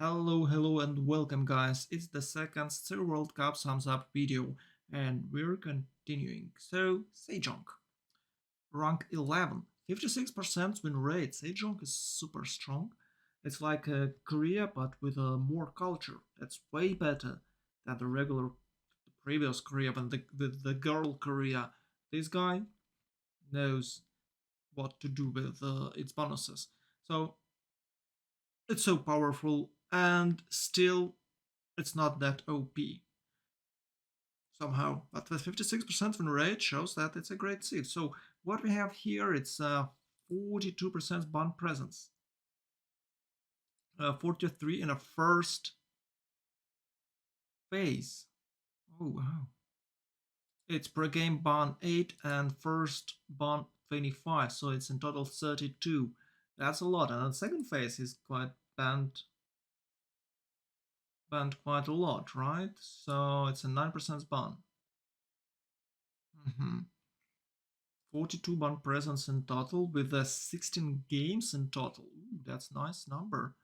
Hello and welcome guys. It's the second Civ World Cup sums up video and we're continuing. So, Sejong, rank 11, 56% win rate. Sejong is super strong. It's like a Korea but with more culture. That's way better than the previous Korea than the girl Korea. This guy knows what to do with its bonuses. So, it's so powerful and still it's not that OP somehow. But with 56% win rate shows that it's a great seed. So what we have here, it's 42% bond presence, 43 in a first phase. Oh wow! It's per game bond 8 and first bond 25, so it's in total 32. That's a lot. And the second phase is quite banned quite a lot, right? So it's a 9% bond. 42 bond presence in total with 16 games in total. Ooh, that's a nice number.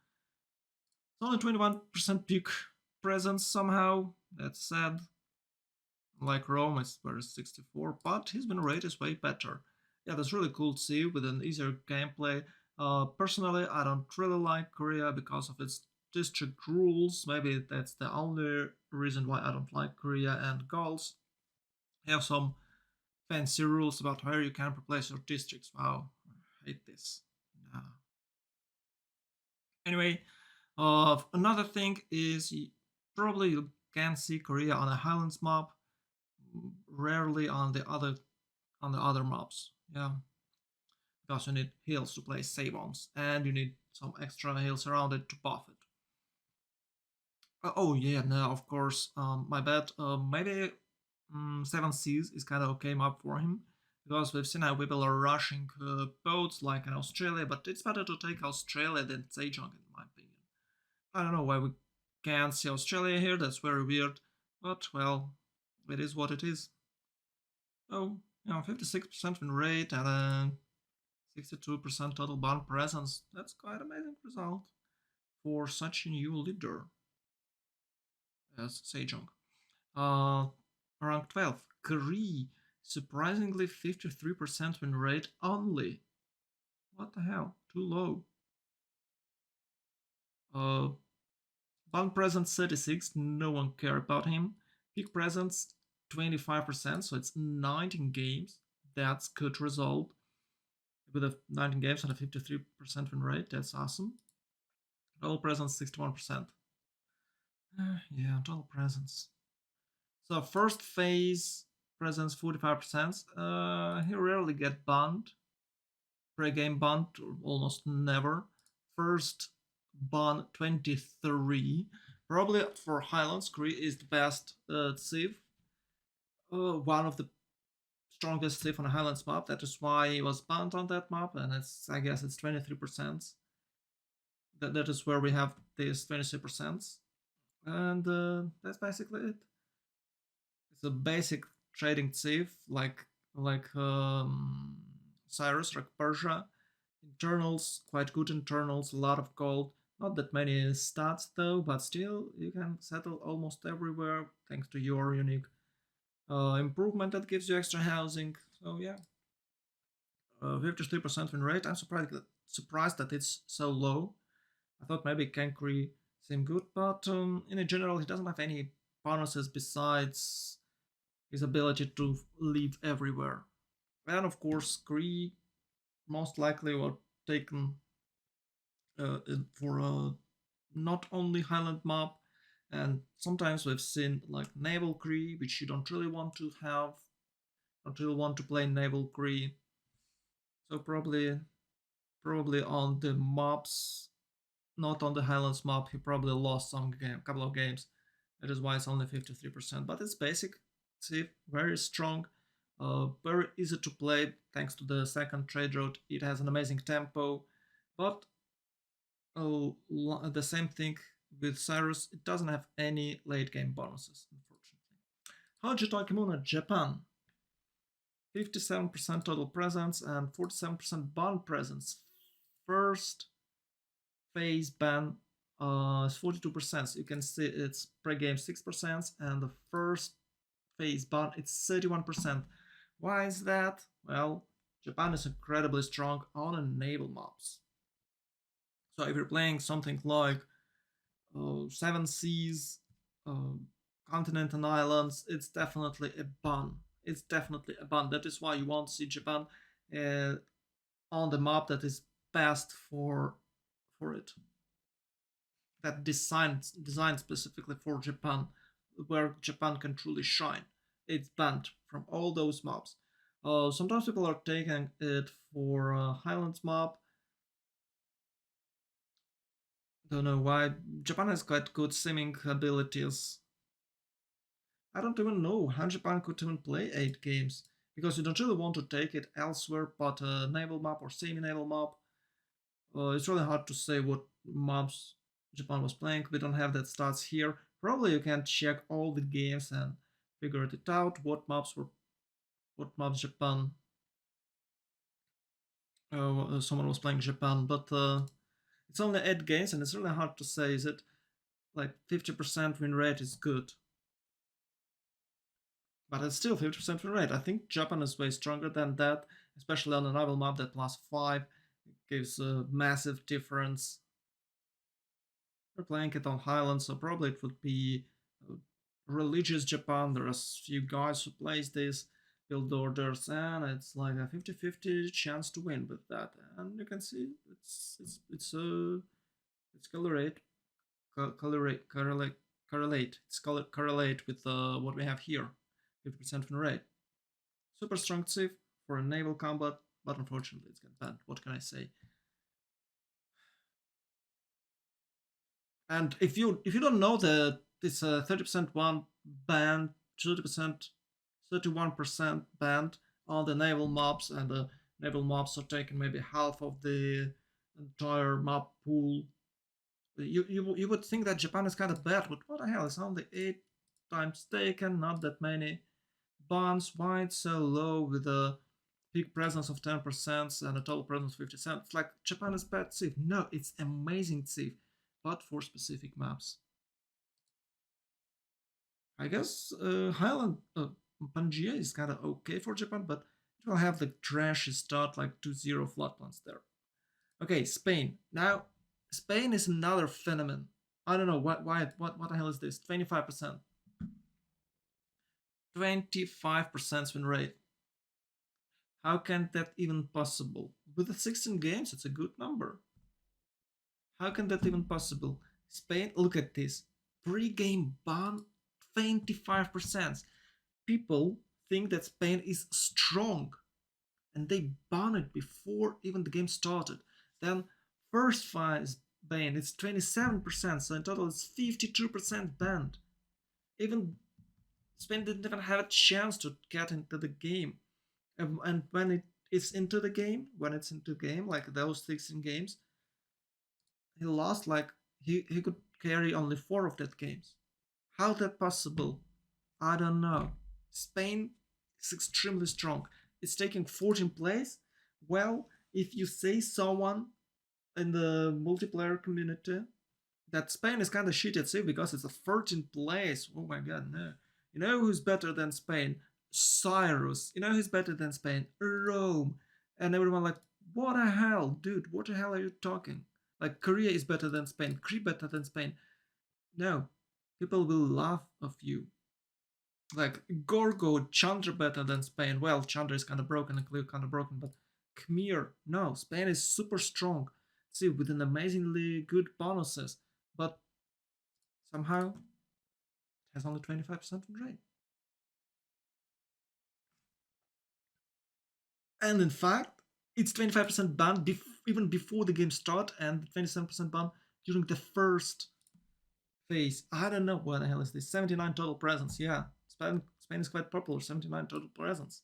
It's only 21% peak presence somehow. That's sad. Like Rome, it's where 64, but his win rate is way better. Yeah, that's really cool to see with an easier gameplay. Personally, I don't really like Korea because of its district rules. Maybe that's the only reason why I don't like Korea and Gauls. Have some fancy rules about where you can replace your districts. Wow, I hate this. No. Anyway, another thing is probably you can see Korea on a Highlands map, rarely on the other maps. Yeah, because you need hills to place savons, and you need some extra hills around it to buff it. Oh yeah, no, of course. My bad. Maybe Seven Seas is kind of okay map for him because we've seen how people are rushing boats like in Australia, but it's better to take Australia than Zhejiang in my opinion. I don't know why we can't see Australia here. That's very weird, but well, it is what it is. Oh, 56% win rate and 62% total bond presence. That's quite amazing result for such a new leader as Sejong. Rank 12, Kree, surprisingly 53% win rate only. What the hell? Too low. Bond presence 36, no one care about him. Peak presence 25%, so it's 19 games. That's good result. With a 19 games and a 53% win rate, that's awesome. Total presence 61%. Yeah, total presence. So first phase presence 45%. He rarely get banned. Pre-game banned almost never. First ban 23. Probably for Highlands, Kree is the best civ. One of the strongest civ on a Highlands map. That is why he was banned on that map, and I guess it's 23%. That is where we have this 23%. And that's basically it. It's a basic trading civ like Cyrus, like Persia. Internals, quite good internals, a lot of gold. Not that many stats though, but still you can settle almost everywhere thanks to your unique improvement that gives you extra housing. So yeah, 53% win rate. I'm surprised that it's so low. I thought maybe Kankri seemed good, but in general he doesn't have any bonuses besides his ability to live everywhere. And of course, Kree most likely were taken for a not only Highland map, and sometimes we've seen like naval Kree, which you don't really want to have, don't really want to play naval Kree. So probably on the maps, not on the Highlands map, he probably lost some couple of games. That is why it's only 53%. But it's basic. See, very strong, very easy to play thanks to the second trade route. It has an amazing tempo, but the same thing with Cyrus. It doesn't have any late game bonuses, unfortunately. Haji Takemura, Japan. 57% total presence and 47% bond presence. First phase ban is 42%. So you can see it's pre-game 6% and the first phase ban it's 31%. Why is that? Well, Japan is incredibly strong on naval mobs. So if you're playing something like Seven Seas, uh, continent and islands, it's definitely a ban. It's definitely a ban. That is why you want to see Japan uh, on the map that is best for it. That designed specifically for Japan, where Japan can truly shine. It's banned from all those maps. Sometimes people are taking it for a Highlands map. Don't know why. Japan has quite good simming abilities. I don't even know how Japan could even play 8 games, because you don't really want to take it elsewhere but a naval map or semi-naval map. It's really hard to say what maps Japan was playing. We don't have that stats here. Probably you can check all the games and figure it out what maps Japan someone was playing Japan, but it's only 8 games and it's really hard to say is it like 50% win rate is good. But it's still 50% win rate. I think Japan is way stronger than that, especially on a naval map that +5 gives a massive difference. We're playing it on Highland, so probably it would be religious Japan. There are a few guys who plays this, build orders, and it's like a 50-50 chance to win with that. And you can see it's correlate with what we have here, 50% win rate. Super strong Civ for a naval combat, but unfortunately it's get banned. What can I say? And if you don't know that it's a 30% one band, 30%, 31% band on the naval mobs, and the naval mobs are taking maybe half of the entire map pool. You would think that Japan is kind of bad, but what the hell? It's only 8 times taken, not that many bonds. Why it's so low with a peak presence of 10% and a total presence of 50%? It's like Japan is bad Civ. No, it's amazing Civ, but for specific maps. I guess Highland Pangaea is kind of okay for Japan, but it will have the trashy start like 2-0 flatlands there. Okay, Spain. Now, Spain is another phenomenon. I don't know what the hell is this? 25%. 25% win rate. How can that even possible? With the 16 games, it's a good number. How can that even possible? Spain, look at this. Pre-game ban 25%. People think that Spain is strong and they ban it before even the game started. Then first phase ban it's 27%, so in total it's 52% banned. Even Spain didn't even have a chance to get into the game. And when it is into the game, like those 16 games, he lost like he could carry only 4 of that games. How that possible? I don't know. Spain is extremely strong. It's taking 14th place. Well, if you say someone in the multiplayer community that Spain is kind of shit at Civ because it's a 13th place, oh my god, no. You know who's better than Spain? Cyrus. You know who's better than Spain? Rome. And everyone like, what the hell, dude? What the hell are you talking? Like Korea is better than Spain. Crete better than Spain. No, people will laugh of you. Like Gorgo, Chandra better than Spain. Well, Chandra is kind of broken and Cleo kind of broken, but Khmer, no, Spain is super strong. See, with an amazingly good bonuses, but somehow it has only 25% win rate. And in fact, it's 25% ban even before the game start, and 27% ban during the first phase. I don't know what the hell is this. 79 total presence. Yeah, Spain is quite popular. 79 total presence.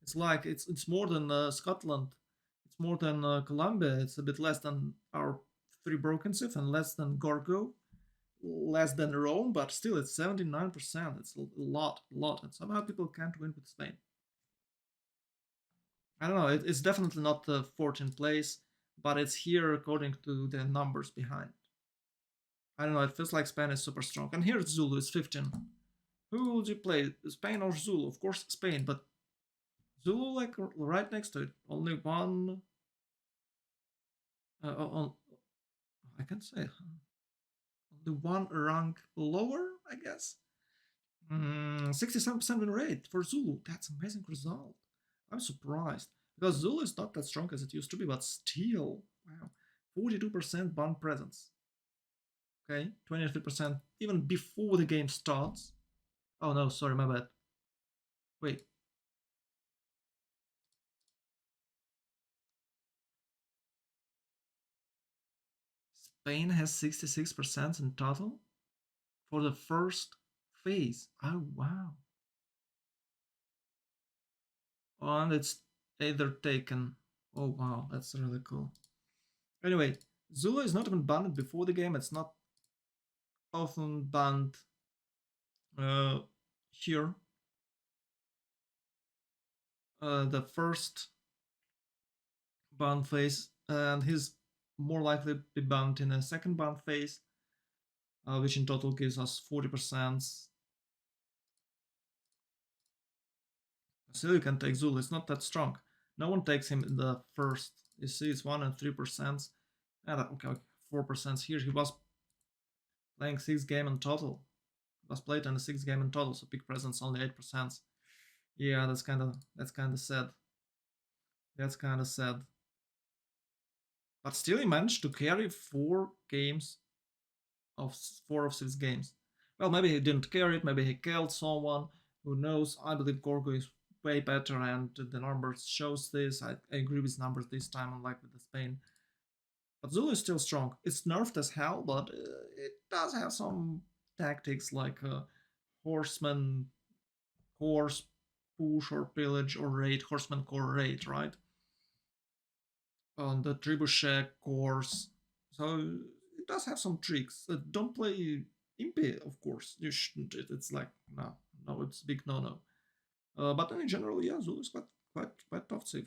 It's like it's more than Scotland. It's more than Colombia. It's a bit less than our 3 broken Civ and less than Gorgo, less than Rome, but still it's 79%. It's a lot, and somehow people can't win with Spain. I don't know. It's definitely not the 14th place, but it's here according to the numbers behind. I don't know, it feels like Spain is super strong. And here Zulu is 15. Who would you play, Spain or Zulu? Of course Spain, but Zulu like right next to it. Only one. On I can say only one rank lower, I guess. 67% win rate for Zulu. That's an amazing result. I'm surprised because Zulu is not that strong as it used to be, but still, wow, 42% ban presence. Okay, 23% even before the game starts. Oh no, sorry, my bad. Wait. Spain has 66% in total for the first phase. Oh wow. And it's either taken. Oh wow, that's really cool. Anyway, Zulu is not even banned before the game. It's not often banned here. The first ban phase, and he's more likely to be banned in a second ban phase, which in total gives us 40%. Still, you can take Zulu. It's not that strong. No one takes him in the first. You see, it's 1 and 3%. And okay, 4% here. He was playing 6 games in total. He was played in a 6 game in total, so big presence only 8%. Yeah, that's kind of sad. That's kind of sad. But still, he managed to carry 4 games of 4 of 6 games. Well, maybe he didn't carry it. Maybe he killed someone. Who knows? I believe Gorgo is way better, and the numbers shows this. I agree with numbers this time, unlike with the Spain. But Zulu is still strong. It's nerfed as hell, but it does have some tactics like horseman, horse, push or pillage or raid, horseman core raid, right? On the trebuchet course. So it does have some tricks. Don't play Impy, of course. You shouldn't. It's like no, it's big no. But in general, yeah, Zulu is quite tough save.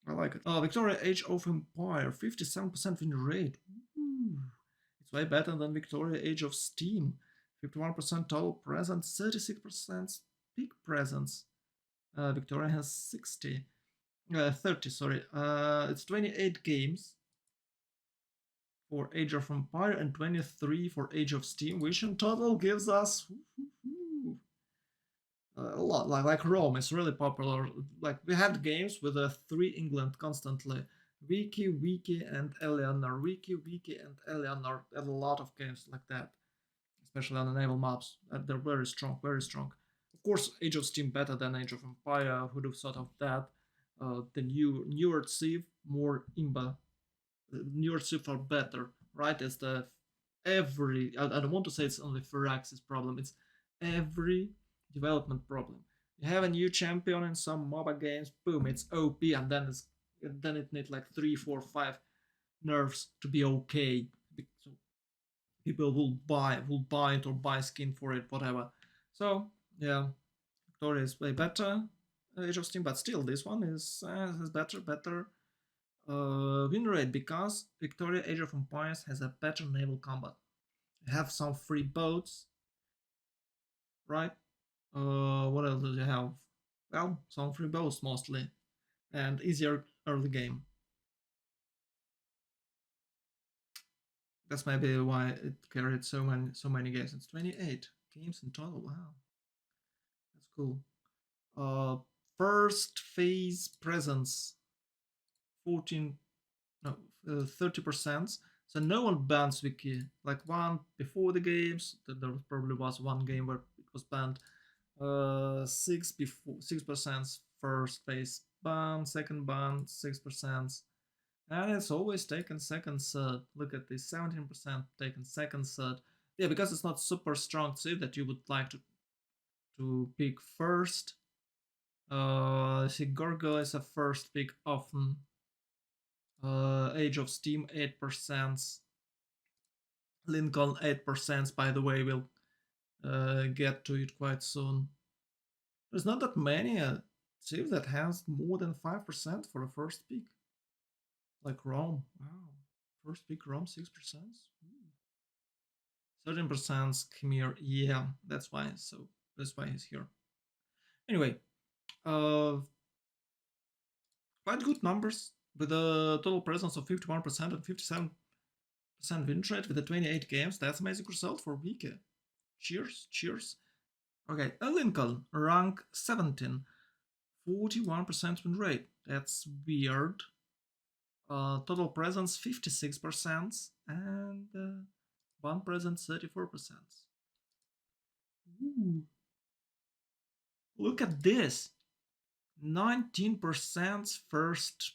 I like it. Victoria Age of Empire, 57% win rate. Ooh. It's way better than Victoria Age of Steam. 51% total presence, 36% peak presence. Victoria has 30, sorry. It's 28 games for Age of Empire and 23 for Age of Steam, which in total gives us a lot. Like Rome is really popular. Like we had games with 3 England constantly. Wiki, and Eleanor. Wiki, and Eleanor. There are a lot of games like that, especially on the naval maps. They're very strong, very strong. Of course, Age of Steam better than Age of Empire. Who'd have thought of that? The newer Civ, more imba. Newer Civ are better, right? It's the I don't want to say it's only Firaxis problem. It's every development problem. You have a new champion in some MOBA games, boom, it's OP, and then it needs like 3, 4, 5 nerfs to be okay. So people will buy it or buy skin for it, whatever. So yeah, Victoria is way better Age of Steam, but still this one is better win rate because Victoria Age of Empires has a better naval combat. You have some free boats, right? What else do you have? Well, some free boats mostly, and easier early game. That's maybe why it carried so many games. It's 28 games in total. Wow, that's cool. Uh, First phase presence 14 no 30%. So no one bans wiki. Like one before the games, there probably was one game where it was banned. 6% first phase ban, second ban 6%, and it's always taken second third. Look at this, 17% taken second third. Yeah, because it's not super strong save that you would like to pick first. I see Gorgo is a first pick often. Age of Steam 8%. Lincoln 8%. By the way, we'll get to it quite soon. There's not that many Civ that has more than 5% for a first pick. Like Rome. Wow. First pick Rome 6%. 13% Khmer. Yeah, that's why. So that's why he's here. Anyway, uh, quite good numbers with a total presence of 51% and 57% win rate with the 28 games. That's amazing result for Wiki. Cheers, cheers. Okay, a Lincoln, rank 17, 41% win rate. That's weird. Total presence 56% and one presence 34%. Ooh, look at this. 19% first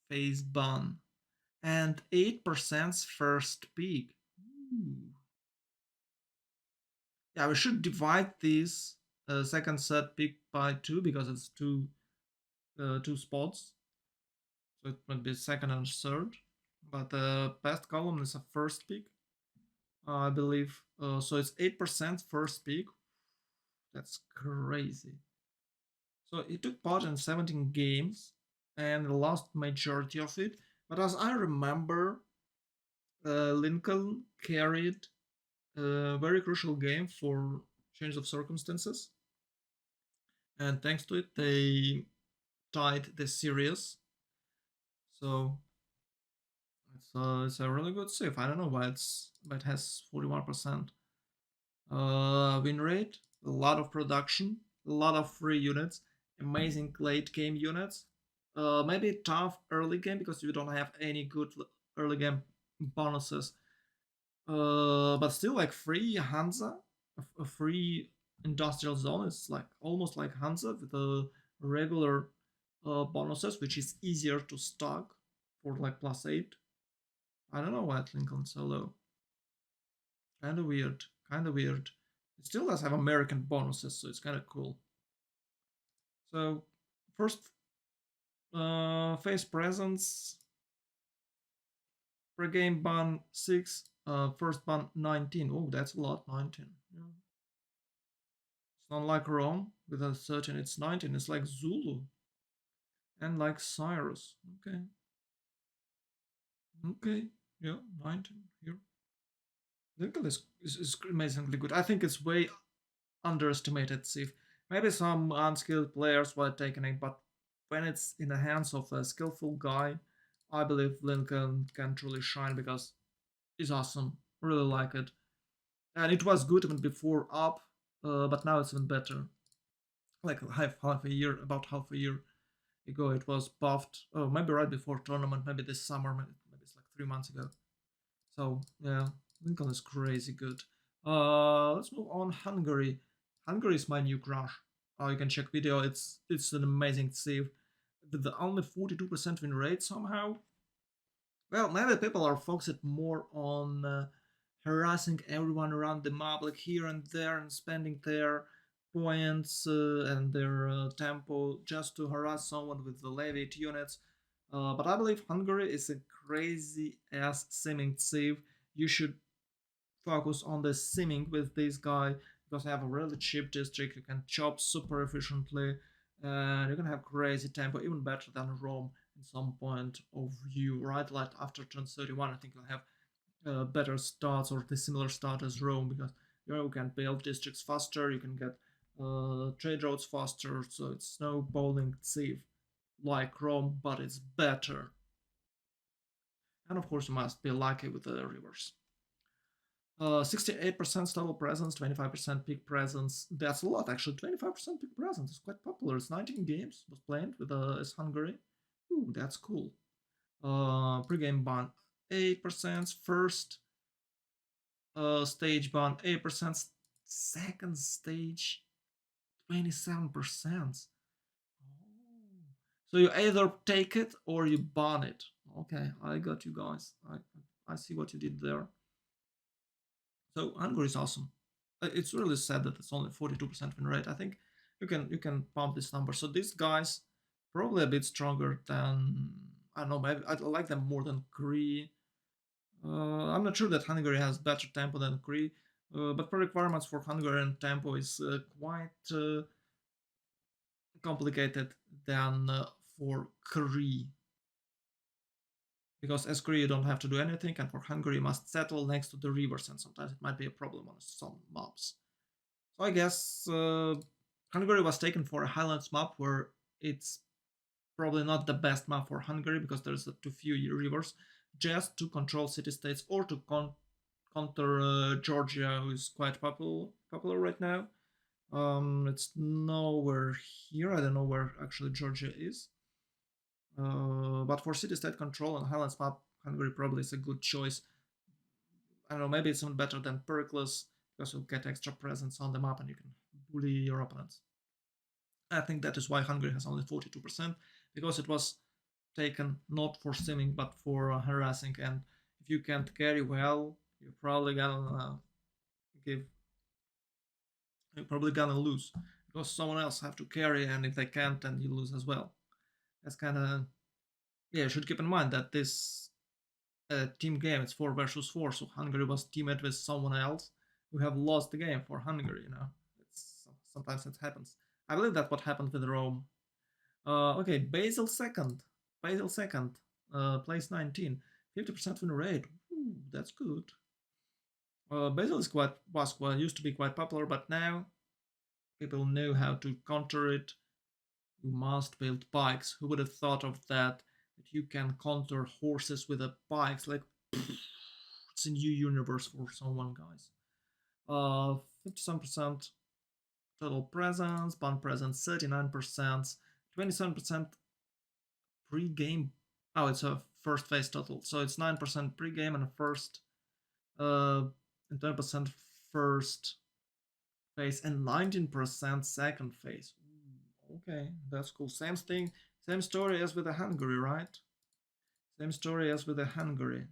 phase ban and 8% first peak. Ooh. Yeah, we should divide this second set pick by two because it's two spots. So it might be second and third. But the best column is a first pick, I believe. So it's 8% first pick. That's crazy. So he took part in 17 games and lost majority of it. But as I remember, Lincoln carried a very crucial game for change of circumstances, and thanks to it, they tied the series. So it's a really good save. I don't know why it has 41% win rate, a lot of production, a lot of free units, amazing late game units. Maybe tough early game because you don't have any good early game bonuses. But still, like free Hansa, a free industrial zone is like almost like Hansa with the regular bonuses, which is easier to stock for like +8. I don't know why it's Lincoln so low. Kind of weird. Kind of weird. It still does have American bonuses, so it's kind of cool. So first phase presence per game ban 6, first ban 19. Oh, that's a lot, 19. Yeah. It's not like Rome with a 13, it's 19. It's like Zulu and like Cyrus. Okay. Okay. Yeah, 19 here. Lincoln is amazingly good. I think it's way underestimated Civ. Maybe some unskilled players were taking it, but when it's in the hands of a skillful guy, I believe Lincoln can truly shine because it's awesome. Really like it. And it was good even before up, but now it's even better. Like half a year, about half a year ago, it was buffed. Oh, maybe right before tournament, maybe this summer, maybe it's like 3 months ago. So yeah, Lincoln is crazy good. Let's move on. Hungary. Hungary is my new crush. You can check video. It's an amazing save. With the only 42% win rate somehow. Well, maybe people are focused more on harassing everyone around the map, like here and there, and spending their points and their tempo just to harass someone with the levied units. But I believe Hungary is a crazy ass simming save. You should focus on the simming with this guy because I have a really cheap district. You can chop super efficiently, and you can have crazy tempo, even better than Rome in some point of view, right? Like after turn 31, I think you'll have better stats or the similar stat as Rome because you can build districts faster, you can get trade routes faster, so it's snowballing safe like Rome, but it's better. And of course, you must be lucky with the rivers. 68% stable presence, 25% peak presence. That's a lot, actually. 25% peak presence is quite popular. It's 19 games was played with as Hungary. Ooh, that's cool. Pre-game ban 8%. First stage ban 8%. Second stage 27%. Oh. So you either take it or you ban it. Okay, I got you guys. I see what you did there. So Hungary is awesome. It's really sad that it's only 42% win rate. I think you can pump this number. So these guys probably a bit stronger than I don't know. Maybe I like them more than Cree. I'm not sure that Hungary has better tempo than Cree, but the requirements for Hungarian tempo is quite complicated than for Cree. Because as Korea you don't have to do anything, and for Hungary you must settle next to the rivers, and sometimes it might be a problem on some maps. So I guess Hungary was taken for a Highlands map where it's probably not the best map for Hungary because there's too few rivers, just to control city-states or to counter Georgia, who is quite popular right now. It's nowhere here. I don't know where actually Georgia is. But for city-state control and Highlands map, Hungary probably is a good choice. I don't know, maybe it's even better than Pericles because you'll get extra presence on the map and you can bully your opponents. I think that is why Hungary has only 42%, because it was taken not for simming but for harassing. And if you can't carry well, you're probably gonna lose because someone else have to carry, and if they can't, then you lose as well. That's kind of, yeah. You should keep in mind that this team game, it's 4 versus 4, so Hungary was teamed with someone else who have lost the game for Hungary. Sometimes it happens. I believe that's what happened with Rome. Okay, Basil second. Basil second. Place 19. 50% win rate. Ooh, that's good. Basil used to be quite popular, but now people know how to counter it. You must build bikes. Who would have thought of that? That you can counter horses with a bikes? Like, it's a new universe for someone, guys. 57% total presence, bond presence 39%, 27% pre-game. Oh, it's a first phase total, so it's 9% pre-game and a first, and 10% first phase and 19% second phase. Okay, that's cool. Same thing, same story as with the Hungary, right? Same story as with the Hungary.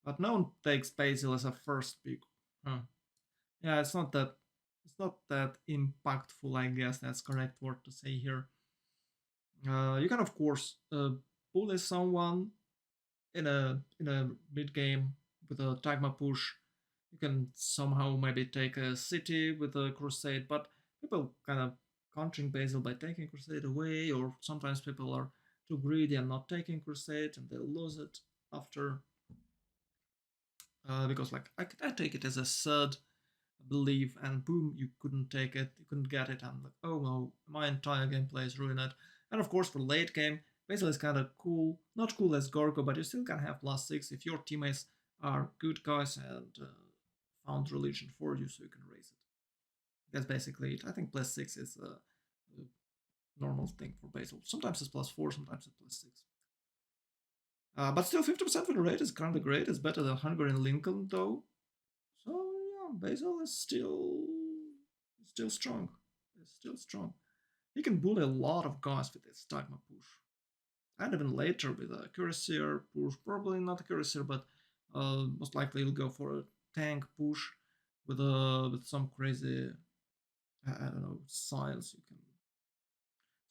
But no one takes Basil as a first pick. Huh. Yeah, it's not that impactful, I guess that's correct word to say here. You can of course bully someone in a mid game with a Tagma push. You can somehow maybe take a city with a crusade, but people kind of countering Basil by taking crusade away, or sometimes people are too greedy and not taking crusade and they'll lose it after. Because like I take it as a third belief, and boom, you couldn't take it, you couldn't get it, and like, oh no, my entire gameplay is ruined. And of course for late game, Basil is kind of cool, not cool as Gorgo, but you still can have +6 if your teammates are good guys and found religion for you, so you can raise it. That's basically it. I think +6 is a normal thing for Basil. Sometimes it's +4, sometimes it's +6. But still, 50% win rate is kind of great. It's better than Hungary and Lincoln, though. So yeah, Basil is still strong. It's still strong. He can bully a lot of guys with his Dagma push. And even later with a Cuirassier push, probably not a Cuirassier, but most likely he'll go for a tank push with some crazy, I don't know, science you can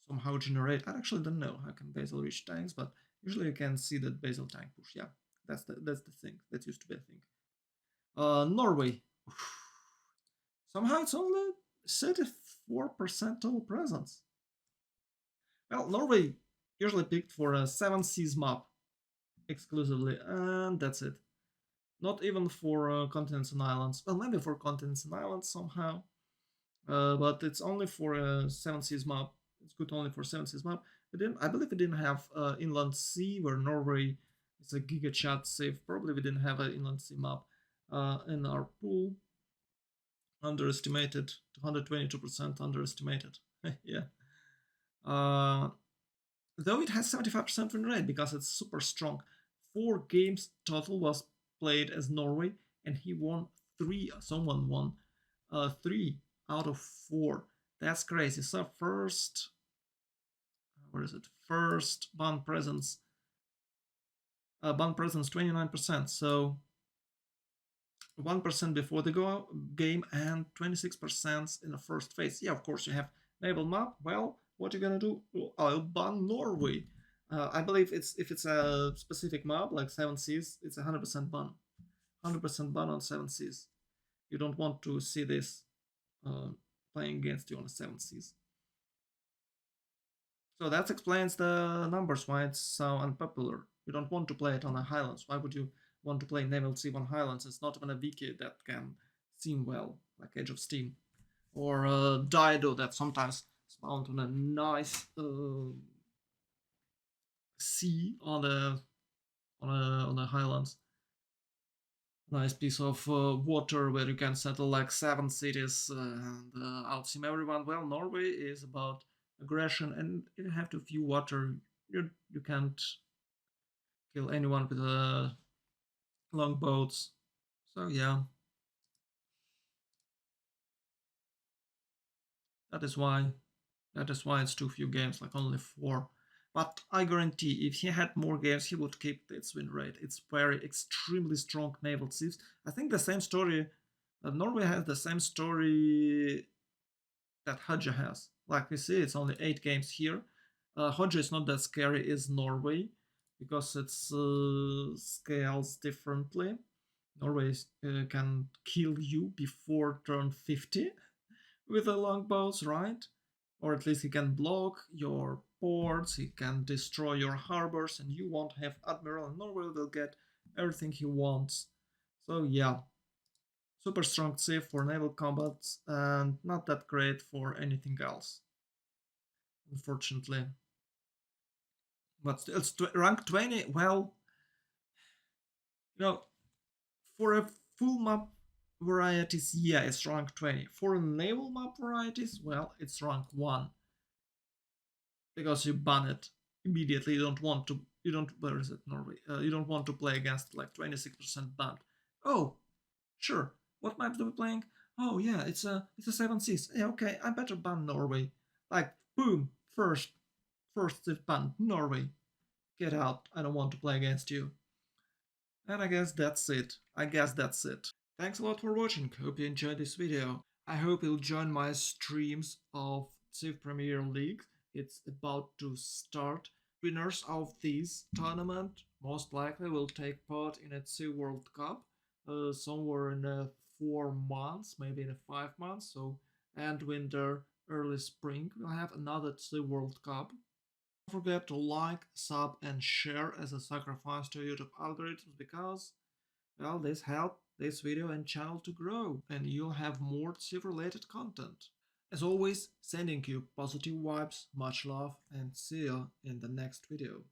somehow generate. I actually don't know how can Basil reach tanks, but usually you can see that Basil tank push. Yeah, that's the thing. That used to be a thing. Norway. Somehow it's only 34% total presence. Well, Norway usually picked for a 7 seas map exclusively, and that's it. Not even for continents and islands. Well, maybe for continents and islands somehow, but it's only for a 7 seas map. It's good only for 7 seas map. I believe we didn't have inland sea where Norway is a giga chat safe. Probably we didn't have an inland sea map in our pool. Underestimated, 222% underestimated. Yeah. Though it has 75% win rate because it's super strong. 4 games total was played as Norway, and he won 3. Someone won 3 out of 4. That's crazy. So first, where is it? First band presence. Band presence 29%. So 1% before the game and 26% in the first phase. Yeah, of course you have naval map. Well, what are you gonna do? I'll ban Norway. I believe if it's a specific map like 7 seas, it's 100% ban. 100% ban on 7 seas. You don't want to see this playing against you on the 7 seas. So that explains the numbers why it's so unpopular. You don't want to play it on a Highlands. Why would you want to play Naval C1 Highlands? It's not even a wiki that can seem well, like Age of Steam. Or Dido that sometimes is found on a nice sea on the Highlands. Nice piece of water where you can settle like 7 cities and outsim everyone. Well, Norway is about aggression, and you have to few water. You can't kill anyone with long boats. So yeah, that is why that is why it's too few games, like only 4. But I guarantee if he had more games, he would keep its win rate. It's very extremely strong naval civs. I think the same story. Norway has the same story that Hodja has. Like we see, it's only 8 games here. Hodja is not that scary as Norway because it scales differently. Norway can kill you before turn 50 with the longbows, right? Or at least he can block your ports, he can destroy your harbors, and you won't have Admiral, and Norway will get everything he wants. So yeah, super strong civ for naval combats and not that great for anything else, unfortunately. But it's rank 20. Well, you know, for a full map varieties, yeah, it's rank 20. For naval map varieties, well, it's rank 1 because you ban it immediately. You don't want to. You don't. Where is it, Norway? You don't want to play against like 26% banned. Oh, sure. What map are we playing? Oh yeah, it's a 7 seas. Yeah, okay. I better ban Norway. Like boom, first they've banned Norway. Get out. I don't want to play against you. And I guess that's it. Thanks a lot for watching. Hope you enjoyed this video. I hope you'll join my streams of Civ Premier League. It's about to start. Winners of this tournament most likely will take part in a Civ World Cup somewhere in 4 months, maybe in 5 months. So, end winter, early spring, we'll have another Civ World Cup. Don't forget to like, sub, and share as a sacrifice to YouTube algorithms because, well, this helps this video and channel to grow, and you'll have more Civ related content. As always, sending you positive vibes, much love, and see you in the next video.